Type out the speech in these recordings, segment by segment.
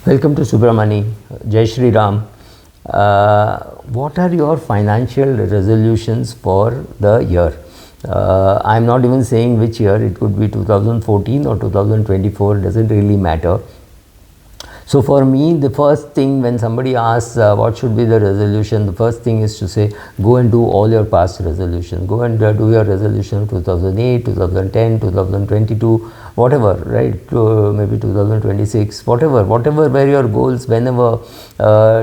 Welcome to Subramani. Jai Shri Ram. What are your financial resolutions for the year? I'm not even saying which year, it could be 2014 or 2024, doesn't really matter. So for me, the first thing when somebody asks what should be the resolution, the first thing is to say, go and do all your past resolutions. Go and do your resolution 2008, 2010, 2022, whatever, right? Maybe 2026, whatever were your goals, whenever,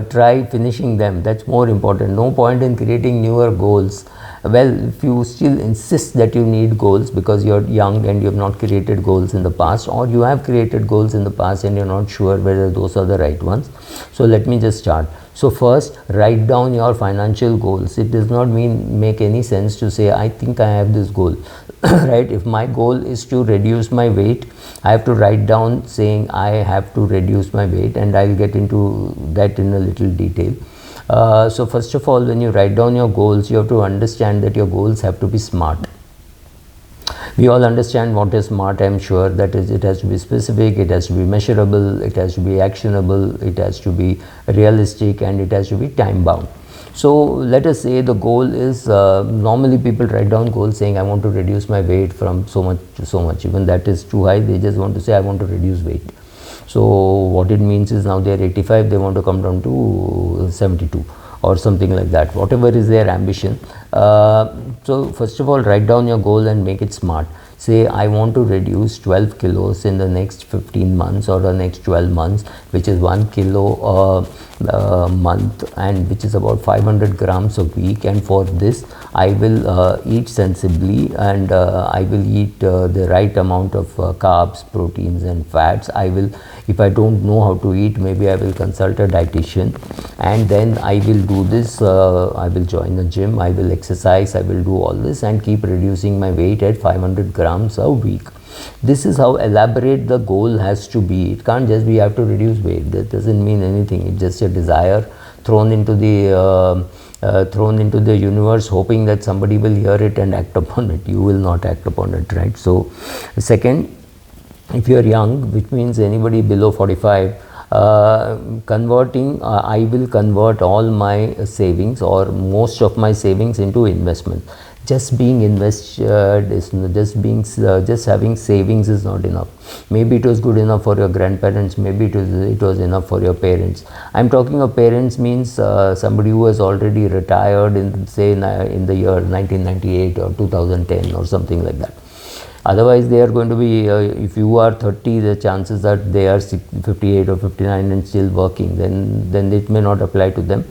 try finishing them. That's more important. No point in creating newer goals. Well, if you still insist that you need goals because you're young and you have not created goals in the past, or you have created goals in the past and you're not sure whether those are the right ones, so let me just start. So first, write down your financial goals. It does not make any sense to say, I think I have this goal, right? If my goal is to reduce my weight, I have to write down saying I have to reduce my weight, and I'll get into that in a little detail. So first of all, when you write down your goals, you have to understand that your goals have to be smart. We all understand what is smart, I'm sure. That is, it has to be specific, it has to be measurable, it has to be actionable, it has to be realistic, and it has to be time bound. So let us say the goal is, normally people write down goals saying I want to reduce my weight from so much to so much. Even that is too high. They just want to say I want to reduce weight. So what it means is, now they are 85, they want to come down to 72 or something like that, whatever is their ambition. So first of all, write down your goal and make it smart. Say, I want to reduce 12 kilos in the next 15 months or the next 12 months, which is 1 kilo a month, and which is about 500 grams a week. And for this, I will eat sensibly, and I will eat the right amount of carbs, proteins and fats. I will, if I don't know how to eat, maybe I will consult a dietitian, and then I will do this. I will join a gym, I will exercise, I will do all this and keep reducing my weight at 500 grams a week. This is how elaborate the goal has to be. It can't just be I have to reduce weight. That doesn't mean anything. It's just a desire thrown into the universe, hoping that somebody will hear it and act upon it. You will not act upon it, right? So second, if you are young, which means anybody below 45, I will convert all my savings or most of my savings into investment. Just being invested is just having savings is not enough. Maybe it was good enough for your grandparents, maybe it was enough for your parents. I'm talking of parents means somebody who has already retired in, say, in the year 1998 or 2010 or something like that. Otherwise, they are going to be, if you are 30, the chances that they are 58 or 59 and still working, then it may not apply to them.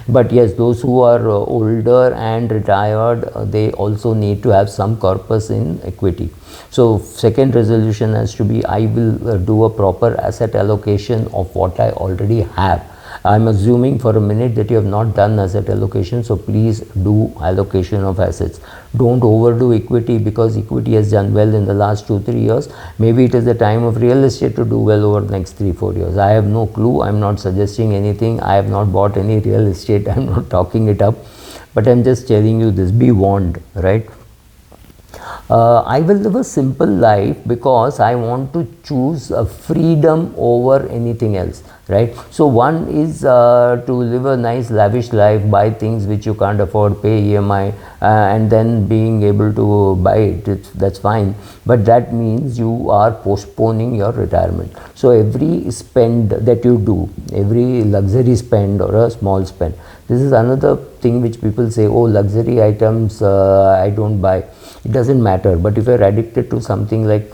But yes, those who are older and retired, they also need to have some corpus in equity. So second resolution has to be, I will do a proper asset allocation of what I already have. I'm assuming for a minute that you have not done asset allocation, so please do allocation of assets. Don't overdo equity, because equity has done well in the last 2-3 years. Maybe it is the time of real estate to do well over the next 3-4 years. I have no clue. I'm not suggesting anything. I have not bought any real estate. I'm not talking it up, but I'm just telling you this. Be warned, right? I will live a simple life because I want to choose freedom over anything else, right? So one is to live a nice lavish life, buy things which you can't afford, pay EMI, and then being able to buy it, that's fine. But that means you are postponing your retirement. So every spend that you do, every luxury spend or a small spend, this is another thing which people say, oh, luxury items I don't buy. It doesn't matter. But if you're addicted to something like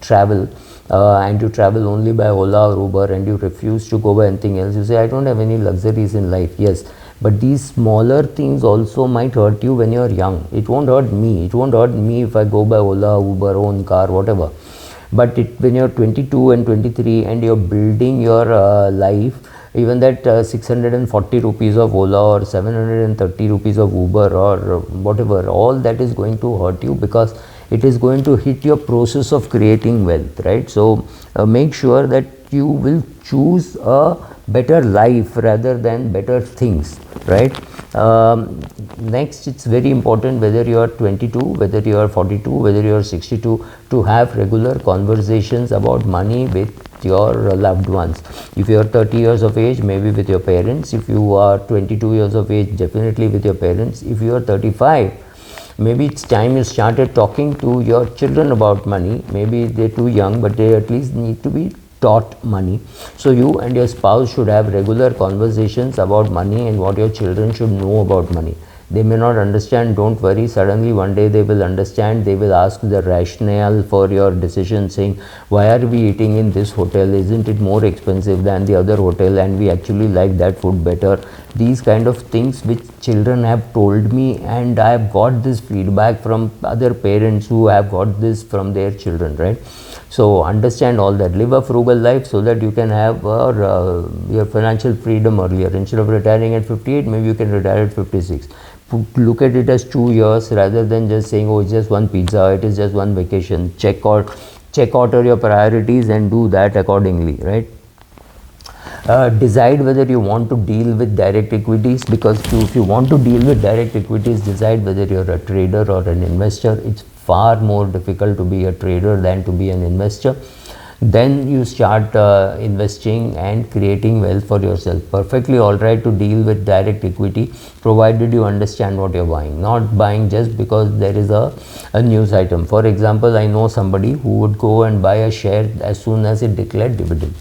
travel, and you travel only by Ola or Uber, and you refuse to go by anything else, you say, I don't have any luxuries in life. Yes, but these smaller things also might hurt you when you're young. It won't hurt me. It won't hurt me if I go by Ola, Uber, own car, whatever. But when you're 22 and 23 and you're building your life, even that 640 rupees of Ola or 730 rupees of Uber or whatever, all that is going to hurt you, because it is going to hit your process of creating wealth, right? So make sure that you will choose a better life rather than better things, right? Next, it's very important, whether you are 22, whether you are 42, whether you are 62, to have regular conversations about money with your loved ones. If you are 30 years of age, maybe with your parents. If you are 22 years of age, definitely with your parents. If you are 35, maybe it's time you started talking to your children about money. Maybe they're too young, but they at least need to be taught money. So you and your spouse should have regular conversations about money and what your children should know about money. They may not understand, don't worry, suddenly one day they will understand. They will ask the rationale for your decision, saying, why are we eating in this hotel? Isn't it more expensive than the other hotel, and we actually like that food better? These kind of things which children have told me, and I have got this feedback from other parents who have got this from their children, right? So understand all that. Live a frugal life so that you can have your financial freedom earlier. Instead of retiring at 58, maybe you can retire at 56. Look at it as 2 years rather than just saying, oh, it's just one pizza, it is just one vacation. Check out your priorities and do that accordingly, right? Decide whether you want to deal with direct equities, because if you want to deal with direct equities, decide whether you're a trader or an investor. It's far more difficult to be a trader than to be an investor. Then you start investing and creating wealth for yourself. Perfectly all right to deal with direct equity, provided you understand what you're buying. Not buying just because there is a news item. For example, I know somebody who would go and buy a share as soon as it declared dividend.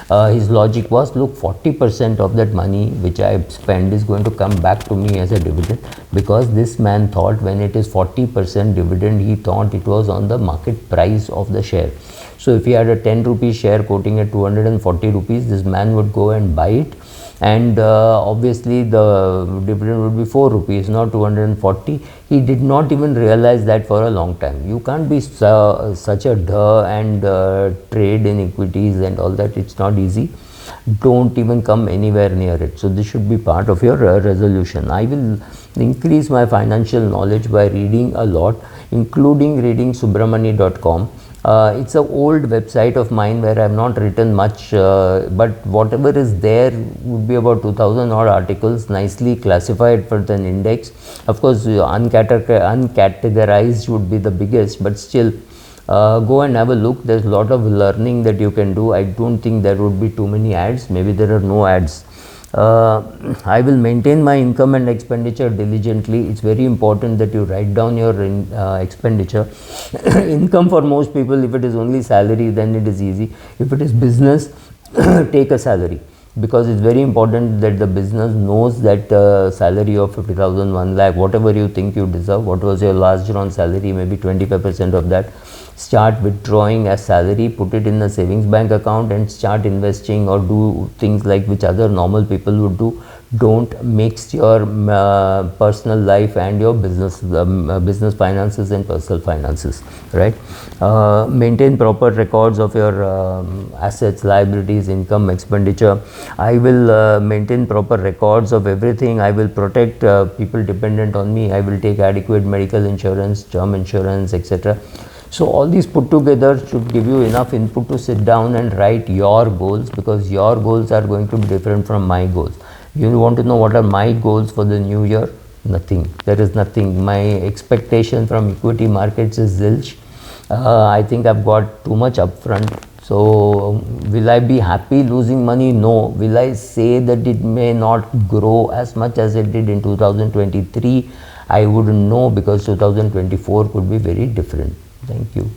His logic was, look, 40% of that money which I spend is going to come back to me as a dividend, because this man thought when it is 40% dividend, he thought it was on the market price of the share. So if he had a 10 rupee share quoting at 240 rupees, this man would go and buy it, and obviously the dividend would be 4 rupees, not 240. He did not even realize that for a long time. You can't be such a duh and trade in equities and all that. It's not easy. Don't even come anywhere near it. So this should be part of your resolution. I will increase my financial knowledge by reading a lot, including reading subramani.com. It's an old website of mine where I have not written much, but whatever is there would be about 2000 odd articles, nicely classified for an index. Of course, uncategorized would be the biggest, but still, go and have a look. There's a lot of learning that you can do. I don't think there would be too many ads. Maybe there are no ads. I will maintain my income and expenditure diligently. It's very important that you write down your expenditure. Income for most people, if it is only salary, then it is easy. If it is business, take a salary, because it's very important that the business knows that salary of 50,000, 1 lakh, whatever you think you deserve, what was your last drawn salary, maybe 25% of that. Start withdrawing as salary, put it in a savings bank account, and start investing or do things like which other normal people would do. Don't mix your personal life and your business finances and personal finances, right? Maintain proper records of your assets, liabilities, income, expenditure. I will maintain proper records of everything. I will protect people dependent on me. I will take adequate medical insurance, term insurance, etc. So all these put together should give you enough input to sit down and write your goals, because your goals are going to be different from my goals. You want to know what are my goals for the new year? Nothing. There is nothing. My expectation from equity markets is zilch. I think I've got too much upfront. So will I be happy losing money? No. Will I say that it may not grow as much as it did in 2023? I wouldn't know, because 2024 could be very different. Thank you.